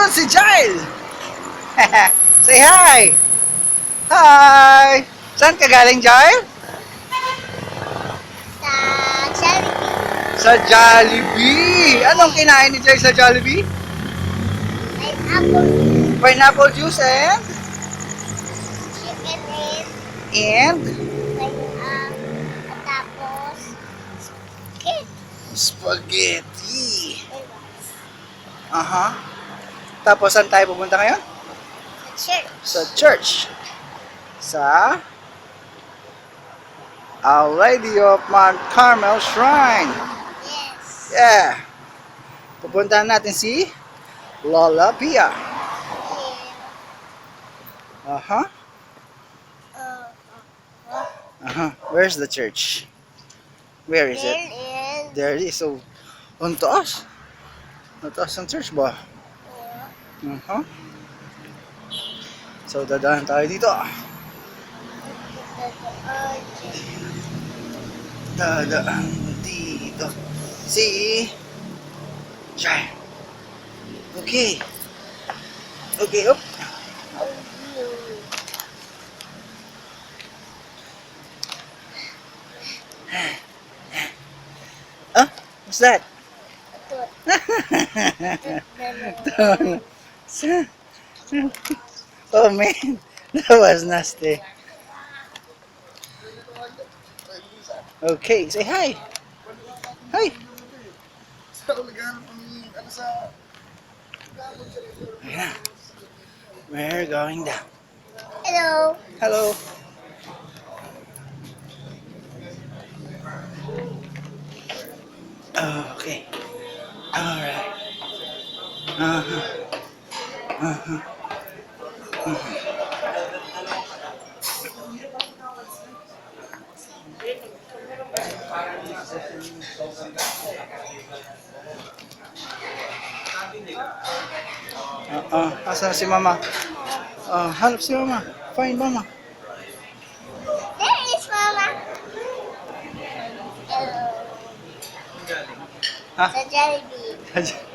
Nandun si Jail! Say hi! Hi! Saan ka galing, Jail? Sa Jollibee. Sa Jollibee! Anong kinain ni Jail sa Jollibee? Pineapple. Pineapple juice and? Chicken And? tapos cake. Spaghetti! Aha. Tapos saan tayo pupunta ngayon? Church. Sa church. Sa Our Lady of Mount Carmel Shrine. Yes. Yeah. Pupuntahan natin si Lola Pia. Aha. Aha. Where's the church? Where is it? There it is. So, on taas. On taas ang church ba? Aha. So, dadaan tayo dito. Dadaan dito. Si Jai. Okay. Okay, up. Ah, what's that? Oh man, that was nasty. Okay, say hi. Hi. Yeah. We're going down. Hello. Hello. Okay. Alright. Uh-huh. Uh-huh. Asan si Mama? Hanap si Mama. Find Mama. There is Mama. Hello. Ha? Sa Jollibee.